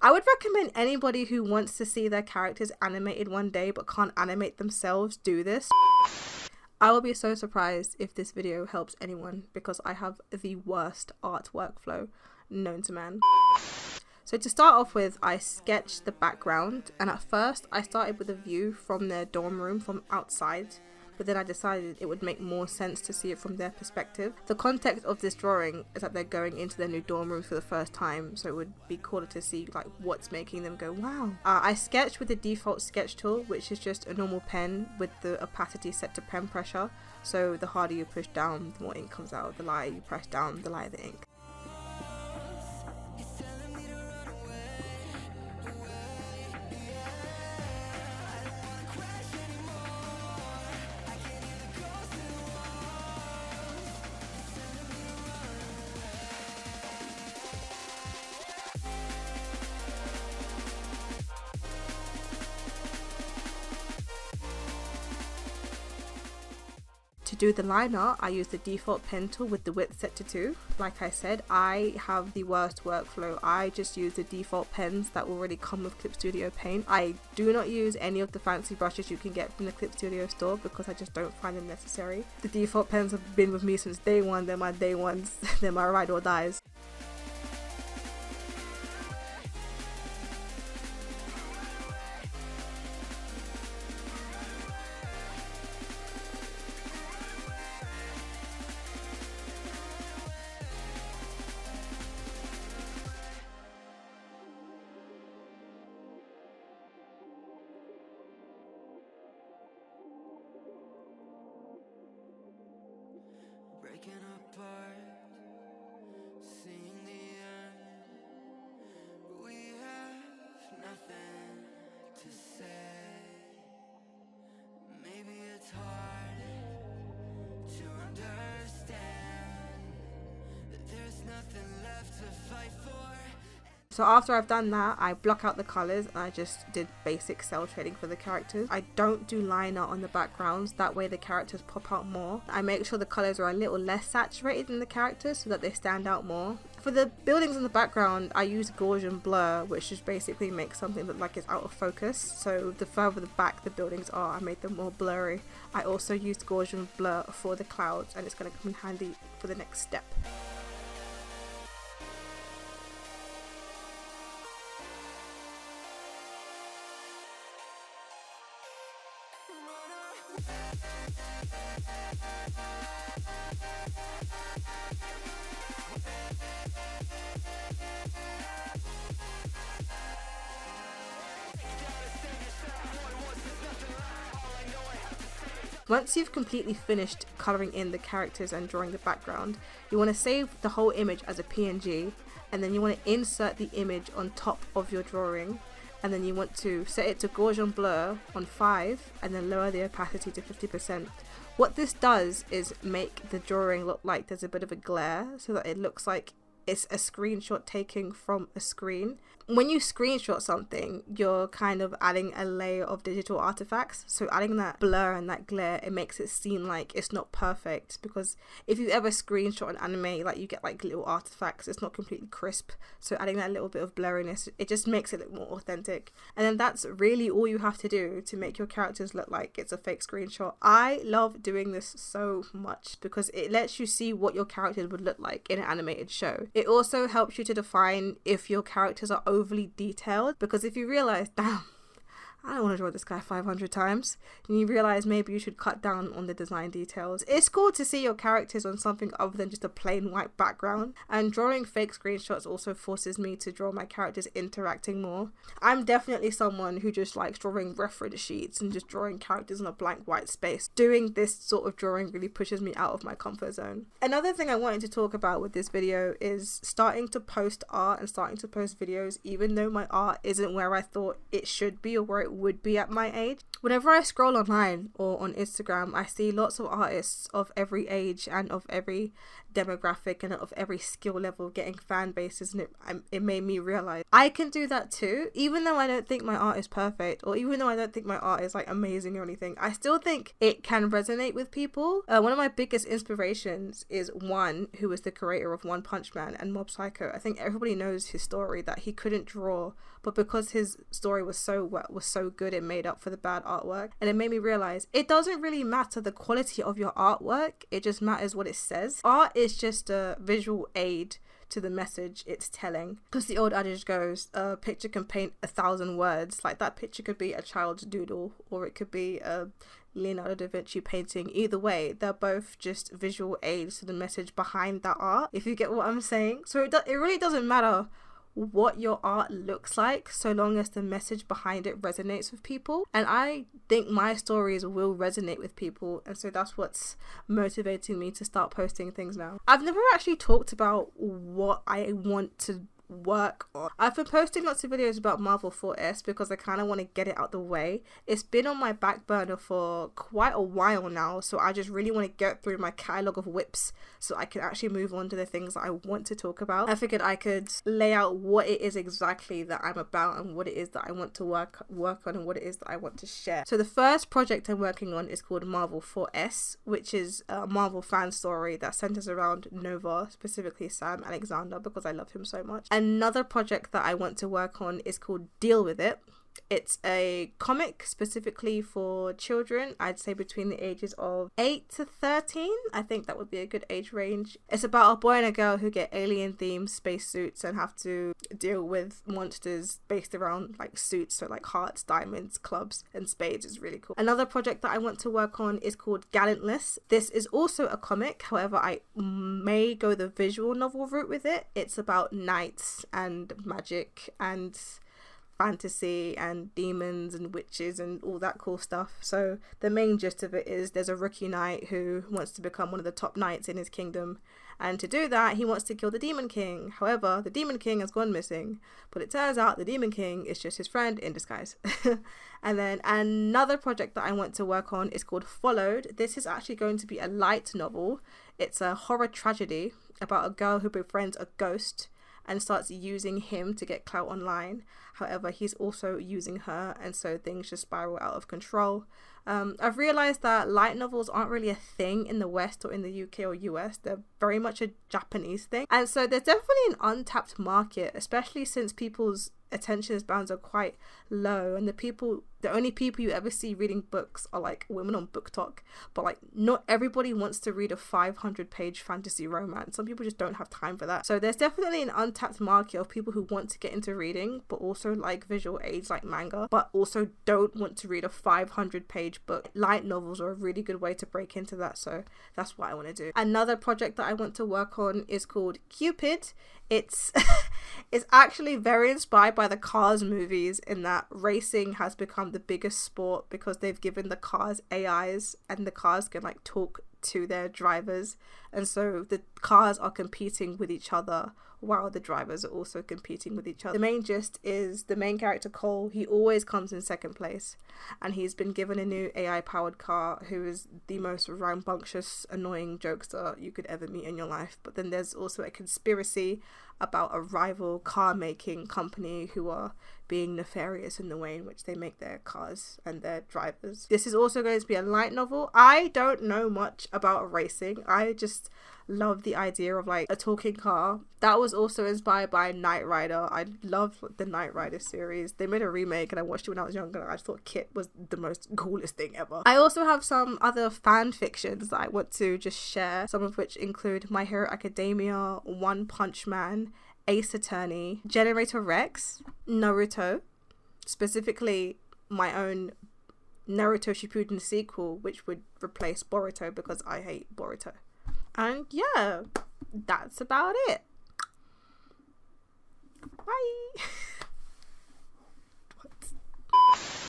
I would recommend anybody who wants to see their characters animated one day but can't animate themselves do this. I will be so surprised if this video helps anyone because I have the worst art workflow known to man. So to start off with, I sketched the background, and at first I started with a view from their dorm room from outside, but then I decided it would make more sense to see it from their perspective. The context of this drawing is that they're going into their new dorm room for the first time, so it would be cooler to see like what's making them go wow. I sketched with the default sketch tool, which is just a normal pen with the opacity set to pen pressure, so the harder you push down, the more ink comes out. The lighter you press down, the lighter the ink. To do the line art, I use the default pen tool with the width set to 2. Like I said, I have the worst workflow. I just use the default pens that already come with Clip Studio Paint. I do not use any of the fancy brushes you can get from the Clip Studio store because I just don't find them necessary. The default pens have been with me since day one. They're my day ones. They're my ride or dies. Breaking apart, seeing the end, but we have nothing to say. Maybe it's hard to understand that there's nothing left to fight for. So after I've done that, I block out the colours and I just did basic cell shading for the characters. I don't do line art on the backgrounds, that way the characters pop out more. I make sure the colours are a little less saturated than the characters so that they stand out more. For the buildings in the background, I use Gaussian blur, which just basically makes something look like it's out of focus. So the further back the buildings are, I made them more blurry. I also used Gaussian blur for the clouds, and it's going to come in handy for the next step. Once you've completely finished colouring in the characters and drawing the background, you want to save the whole image as a PNG, and then you want to insert the image on top of your drawing, and then you want to set it to Gaussian blur on 5 and then lower the opacity to 50%. What this does is make the drawing look like there's a bit of a glare so that it looks like it's a screenshot taken from a screen. When you screenshot something, you're kind of adding a layer of digital artifacts. So adding that blur and that glare, it makes it seem like it's not perfect, because if you ever screenshot an anime, like you get like little artifacts, it's not completely crisp. So adding that little bit of blurriness, it just makes it look more authentic. And then that's really all you have to do to make your characters look like it's a fake screenshot. I love doing this so much because it lets you see what your characters would look like in an animated show. It also helps you to define if your characters are overly detailed, because if you realize, damn, I don't want to draw this guy 500 times, and you realize maybe you should cut down on the design details. It's cool to see your characters on something other than just a plain white background, and drawing fake screenshots also forces me to draw my characters interacting more. I'm definitely someone who just likes drawing reference sheets and just drawing characters in a blank white space. Doing this sort of drawing really pushes me out of my comfort zone. Another thing I wanted to talk about with this video is starting to post art and starting to post videos even though my art isn't where I thought it should be or where it would be at my age. Whenever I scroll online or on Instagram, I see lots of artists of every age and of every demographic and of every skill level getting fan bases, and it made me realize I can do that too. Even though I don't think my art is perfect, or even though I don't think my art is like amazing or anything, I still think it can resonate with people. One of my biggest inspirations is One, who was the creator of One Punch Man and Mob Psycho. I think everybody knows his story, that he couldn't draw, but because his story was so good, it made up for the bad artwork. And it made me realize it doesn't really matter the quality of your artwork, it just matters what it says. Art is just a visual aid to the message it's telling, because the old adage goes, a picture can paint 1,000 words. Like, that picture could be a child's doodle, or it could be a Leonardo da Vinci painting. Either way, they're both just visual aids to the message behind that art, if you get what I'm saying. So it really doesn't matter what your art looks like, so long as the message behind it resonates with people. And I think my stories will resonate with people, and so that's what's motivating me to start posting things now. I've never actually talked about what I want to work on. I've been posting lots of videos about Marvel 4S because I kind of want to get it out the way. It's been on my back burner for quite a while now, so I just really want to get through my catalogue of whips so I can actually move on to the things that I want to talk about. I figured I could lay out what it is exactly that I'm about and what it is that I want to work on and what it is that I want to share. So the first project I'm working on is called Marvel 4S, which is a Marvel fan story that centers around Nova, specifically Sam Alexander, because I love him so much. Another project that I want to work on is called Deal With It. It's a comic specifically for children, I'd say between the ages of 8 to 13. I think that would be a good age range. It's about a boy and a girl who get alien-themed spacesuits and have to deal with monsters based around like suits, so like hearts, diamonds, clubs, and spades. Is really cool. Another project that I want to work on is called Gallantless. This is also a comic, however I may go the visual novel route with it. It's about knights and magic and fantasy and demons and witches and all that cool stuff. So the main gist of it is there's a rookie knight who wants to become one of the top knights in his kingdom, and to do that he wants to kill the Demon King. However, the Demon King has gone missing, but it turns out the Demon King is just his friend in disguise. And then another project that I want to work on is called Followed. This is actually going to be a light novel. It's a horror tragedy about a girl who befriends a ghost and starts using him to get clout online. However, he's also using her, and so things just spiral out of control. I've realized that light novels aren't really a thing in the West or in the UK or US. They're very much a Japanese thing, and so there's definitely an untapped market, especially since people's attention spans are quite low, and the only people you ever see reading books are like women on Book Talk. But like, not everybody wants to read a 500-page fantasy romance. Some people just don't have time for that. So there's definitely an untapped market of people who want to get into reading, but also like visual aids like manga, but also don't want to read a 500-page book. Light novels are a really good way to break into that, so that's what I want to do. Another project that I want to work on is called Cupid. It's actually very inspired by the Cars movies, in that racing has become the biggest sport because they've given the cars AIs, and the cars can like talk to their drivers, and so the cars are competing with each other while the drivers are also competing with each other. The main gist is the main character Cole, he always comes in second place, and he's been given a new AI powered car who is the most rambunctious, annoying jokester you could ever meet in your life. But then there's also a conspiracy about a rival car making company who are being nefarious in the way in which they make their cars and their drivers. This is also going to be a light novel. I don't know much about racing. I just love the idea of like a talking car. That was also inspired by Knight Rider. I love the Knight Rider series. They made a remake and I watched it when I was younger. I just thought Kit was the most coolest thing ever. I also have some other fan fictions that I want to just share, some of which include My Hero Academia, One Punch Man, Ace Attorney, Generator Rex, Naruto, specifically my own Naruto Shippuden sequel, which would replace Boruto because I hate Boruto. And yeah, that's about it. Bye.